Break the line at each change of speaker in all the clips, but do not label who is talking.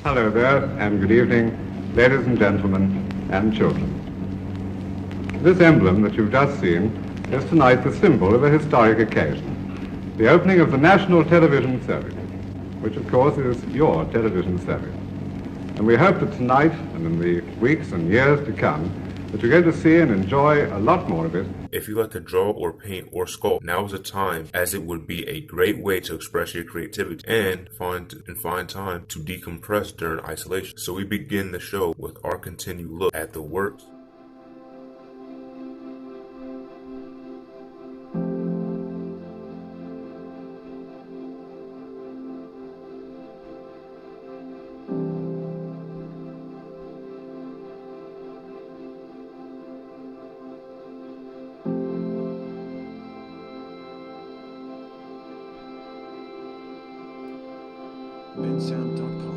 Hello there, and good evening, ladies and gentlemen, and children. This emblem that you've just seen is tonight the symbol of a historic occasion, the opening of the national television service, which of course is your television service. And we hope that tonight, and in the weeks and years to come, that you're going to see and enjoy a lot more of it.
If you like to draw or paint or sculpt, now is the time, as it would be a great way to express your creativity and find time to decompress during isolation. So we begin the show with our continued look at the works
bensound.com.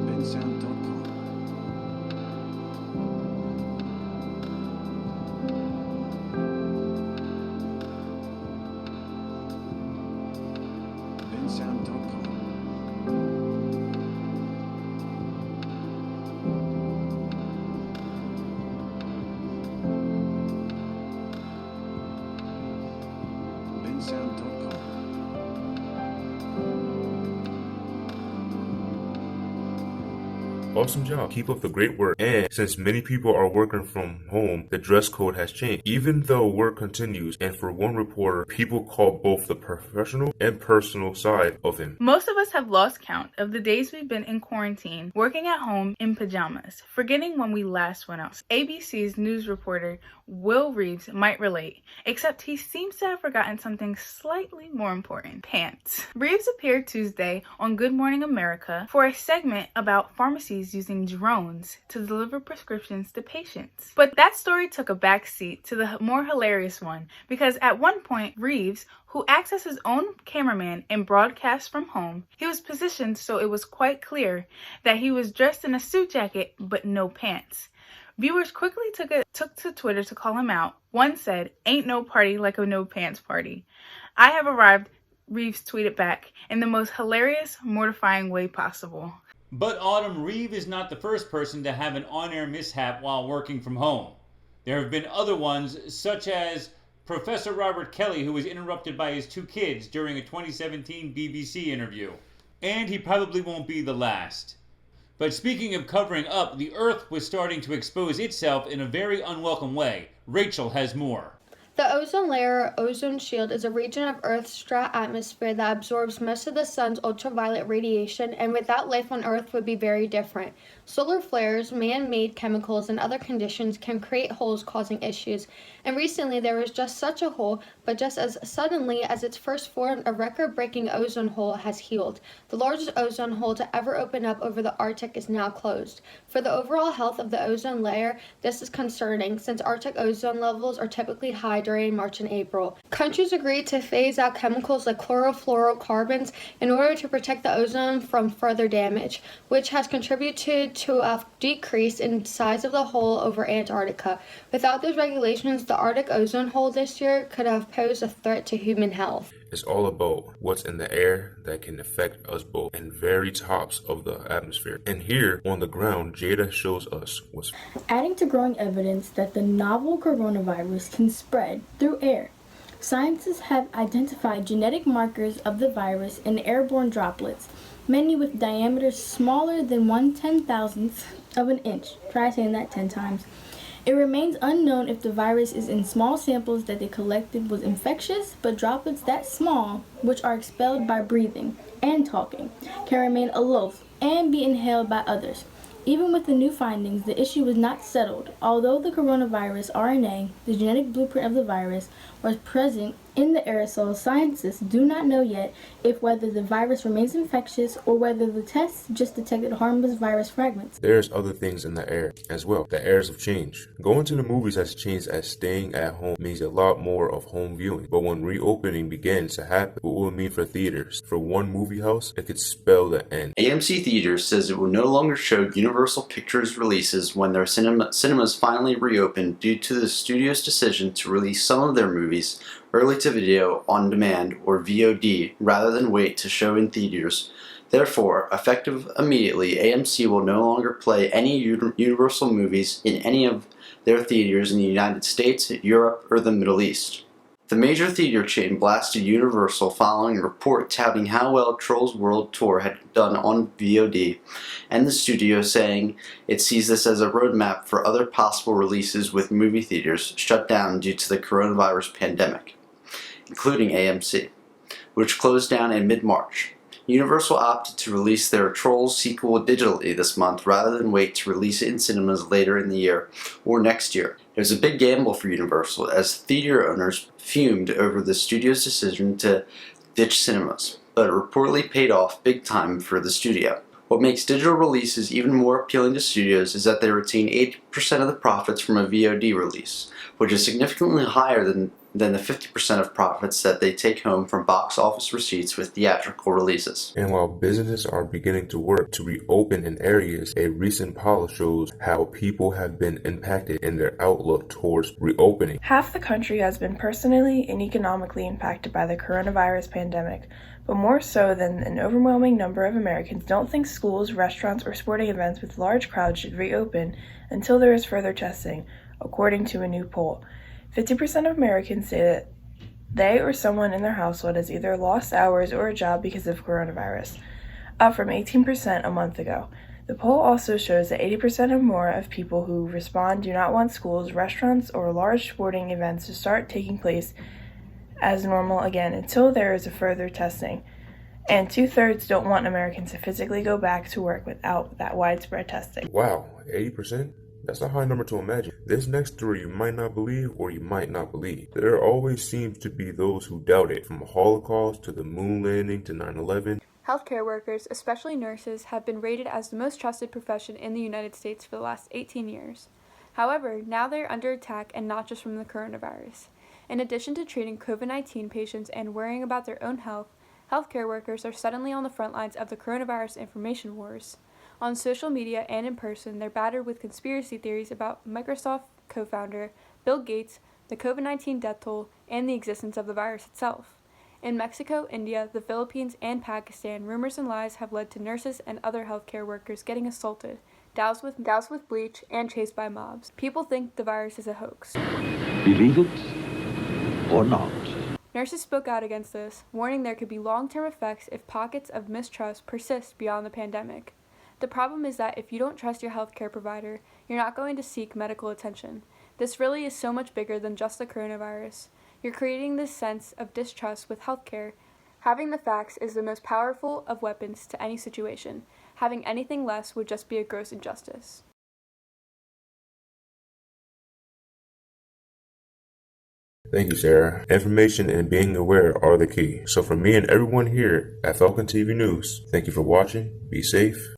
bensound.com. bensound.com.
Awesome job. Keep up the great work. And since many people are working from home, the dress code has changed. Even though work continues, and for one reporter, people call both the professional and personal side of him.
Most of us have lost count of the days we've been in quarantine, working at home in pajamas, forgetting when we last went out. ABC's news reporter Will Reeves might relate, except he seems to have forgotten something slightly more important: pants. Reeves appeared Tuesday on Good Morning America for a segment about pharmacies using drones to deliver prescriptions to patients. But that story took a backseat to the more hilarious one, because at one point, Reeves, who acts as his own cameraman and broadcasts from home, he was positioned so it was quite clear that he was dressed in a suit jacket but no pants. Viewers quickly took to Twitter to call him out. One said, "Ain't no party like a no pants party." "I have arrived," Reeves tweeted back, in the most hilarious, mortifying way possible.
But Autumn, Reeve is not the first person to have an on-air mishap while working from home. There have been other ones, such as Professor Robert Kelly, who was interrupted by his two kids during a 2017 BBC interview. And he probably won't be the last. But speaking of covering up, the Earth was starting to expose itself in a very unwelcome way. Rachel has more.
The ozone layer, or ozone shield, is a region of Earth's atmosphere that absorbs most of the sun's ultraviolet radiation, and without life on Earth would be very different. Solar flares, man-made chemicals, and other conditions can create holes causing issues. And recently there was just such a hole, but just as suddenly as its first formed, a record-breaking ozone hole has healed. The largest ozone hole to ever open up over the Arctic is now closed. For the overall health of the ozone layer, this is concerning, since Arctic ozone levels are typically high during March and April. Countries agreed to phase out chemicals like chlorofluorocarbons in order to protect the ozone from further damage, which has contributed to a decrease in size of the hole over Antarctica. Without those regulations, the Arctic ozone hole this year could have posed a threat to human health.
It's all about what's in the air that can affect us both and very tops of the atmosphere. And here on the ground, Jada shows us what's
adding to growing evidence that the novel coronavirus can spread through air. Scientists have identified genetic markers of the virus in airborne droplets, many with diameters smaller than 1/10,000th of an inch. Try saying that 10 times. It remains unknown if the virus is in small samples that they collected was infectious, but droplets that small, which are expelled by breathing and talking, can remain aloft and be inhaled by others. Even with the new findings, the issue was not settled. Although the coronavirus RNA, the genetic blueprint of the virus, was present In the aerosol, scientists do not know yet if whether the virus remains infectious or whether the tests just detected harmless virus fragments.
There's other things in the air as well. The airs of change. Going to the movies has changed as staying at home means a lot more of home viewing. But when reopening begins to happen, what will it mean for theaters? For one movie house, it could spell the end.
AMC Theaters says it will no longer show Universal Pictures releases when their cinemas finally reopen due to the studio's decision to release some of their movies early to video on demand or VOD rather than wait to show in theaters. Therefore, effective immediately, AMC will no longer play any Universal movies in any of their theaters in the United States, Europe, or the Middle East. The major theater chain blasted Universal following a report touting how well Trolls World Tour had done on VOD, and the studio saying it sees this as a roadmap for other possible releases with movie theaters shut down due to the coronavirus pandemic, including AMC, which closed down in mid-March. Universal opted to release their Trolls sequel digitally this month rather than wait to release it in cinemas later in the year or next year. It was a big gamble for Universal as theater owners fumed over the studio's decision to ditch cinemas, but it reportedly paid off big time for the studio. What makes digital releases even more appealing to studios is that they retain 80% of the profits from a VOD release, which is significantly higher than the 50% of profits that they take home from box office receipts with theatrical releases.
And while businesses are beginning to work to reopen in areas, a recent poll shows how people have been impacted in their outlook towards reopening.
Half the country has been personally and economically impacted by the coronavirus pandemic, but more so than an overwhelming number of Americans don't think schools, restaurants, or sporting events with large crowds should reopen until there is further testing, according to a new poll. 50% of Americans say that they or someone in their household has either lost hours or a job because of coronavirus, up from 18% a month ago. The poll also shows that 80% or more of people who respond do not want schools, restaurants, or large sporting events to start taking place as normal again until there is a further testing. And 2/3 don't want Americans to physically go back to work without that widespread testing.
Wow, 80%? That's a high number to imagine. This next story you might not believe or you might not believe. There always seems to be those who doubt it, from the Holocaust to the moon landing to 9/11.
Healthcare workers, especially nurses, have been rated as the most trusted profession in the United States for the last 18 years. However, now they are under attack, and not just from the coronavirus. In addition to treating COVID-19 patients and worrying about their own health, healthcare workers are suddenly on the front lines of the coronavirus information wars. On social media and in person, they're battered with conspiracy theories about Microsoft co-founder Bill Gates, the COVID-19 death toll, and the existence of the virus itself. In Mexico, India, the Philippines, and Pakistan, rumors and lies have led to nurses and other healthcare workers getting assaulted, doused with bleach, and chased by mobs. People think the virus is a hoax.
Believe it or not.
Nurses spoke out against this, warning there could be long-term effects if pockets of mistrust persist beyond the pandemic. The problem is that if you don't trust your healthcare provider, you're not going to seek medical attention. This really is so much bigger than just the coronavirus. You're creating this sense of distrust with healthcare. Having the facts is the most powerful of weapons to any situation. Having anything less would just be a gross injustice.
Thank you, Sarah. Information and being aware are the key. So from me and everyone here at Falcon TV News, thank you for watching, be safe,